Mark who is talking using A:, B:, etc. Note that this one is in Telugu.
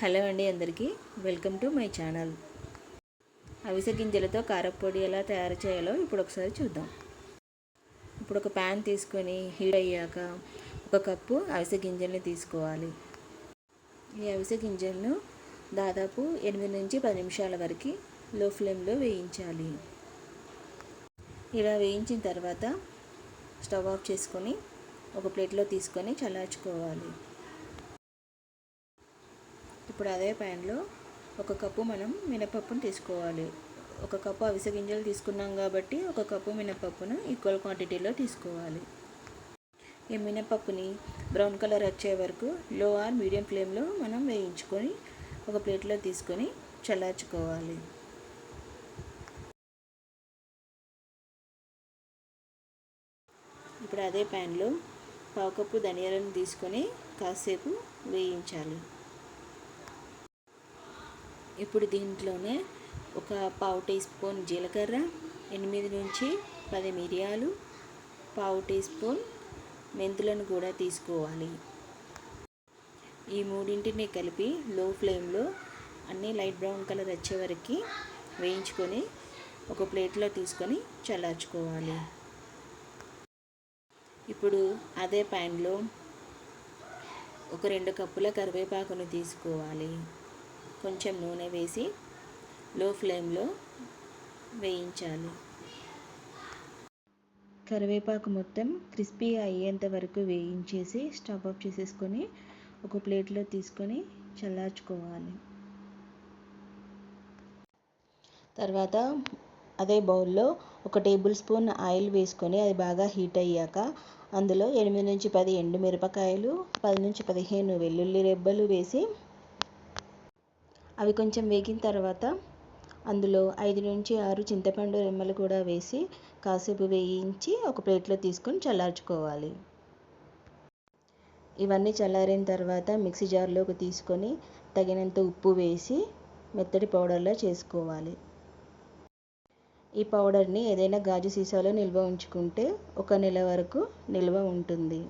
A: హలో అండి, అందరికీ వెల్కమ్ టు మై ఛానల్. అవిసె గింజలతో కారపొడి ఎలా తయారు చేయాలో ఇప్పుడు ఒకసారి చూద్దాం. ఇప్పుడు ఒక ప్యాన్ తీసుకొని హీట్ అయ్యాక ఒక కప్పు అవిసె గింజల్ని తీసుకోవాలి. ఈ అవిసె గింజలను దాదాపు 8 నుంచి 10 నిమిషాల వరకు లో ఫ్లేమ్లో వేయించాలి. ఇలా వేయించిన తర్వాత స్టవ్ ఆఫ్ చేసుకొని ఒక ప్లేట్లో తీసుకొని చల్లార్చుకోవాలి. ఇప్పుడు అదే ప్యాన్లో ఒక కప్పు మనం మినపప్పును తీసుకోవాలి. ఒక కప్పు అవిసె గింజలు తీసుకున్నాం కాబట్టి ఒక కప్పు మినపప్పును ఈక్వల్ క్వాంటిటీలో తీసుకోవాలి. ఈ మినపప్పుని బ్రౌన్ కలర్ వచ్చే వరకు లో ఆర్ మీడియం ఫ్లేమ్లో మనం వేయించుకొని ఒక ప్లేట్లో తీసుకొని చల్లార్చుకోవాలి. ఇప్పుడు అదే ప్యాన్లో పావు కప్పు ధనియాలను తీసుకొని కాసేపు వేయించాలి. ఇప్పుడు దీంట్లోనే ఒక పావు టీ స్పూన్ జీలకర్ర, 8 నుంచి 10 మిరియాలు, పావు టీ స్పూన్ మెంతులను కూడా తీసుకోవాలి. ఈ మూడింటిని కలిపి లో ఫ్లేమ్లో అన్నీ లైట్ బ్రౌన్ కలర్ వచ్చే వరకు వేయించుకొని ఒక ప్లేట్లో తీసుకొని చల్లార్చుకోవాలి. ఇప్పుడు అదే ప్యాన్లో ఒక 2 కప్పుల కరివేపాకును తీసుకోవాలి. కొంచెం నూనె వేసి లో ఫ్లేమ్లో వేయించాలి. కరివేపాకు మొత్తం క్రిస్పీ అయ్యేంత వరకు వేయించేసి స్టవ్ ఆఫ్ చేసేసుకొని ఒక ప్లేట్లో తీసుకొని చల్లార్చుకోవాలి. తర్వాత అదే బౌల్లో ఒక టేబుల్ స్పూన్ ఆయిల్ వేసుకొని అది బాగా హీట్ అయ్యాక అందులో 8 నుంచి 10 ఎండుమిరపకాయలు, 10 నుంచి 15 వెల్లుల్లి రెబ్బలు వేసి అవి కొంచెం వేగిన తర్వాత అందులో 5 నుంచి 6 చింతపండు రెమ్మలు కూడా వేసి కాసేపు వేయించి ఒక ప్లేట్లో తీసుకొని చల్లార్చుకోవాలి. ఇవన్నీ చల్లారిన తర్వాత మిక్సీ జార్లోకి తీసుకొని తగినంత ఉప్పు వేసి మెత్తటి పౌడర్లా చేసుకోవాలి. ఈ పౌడర్ని ఏదైనా గాజు సీసాలో నిల్వ ఉంచుకుంటే 1 నెల వరకు నిల్వ ఉంటుంది.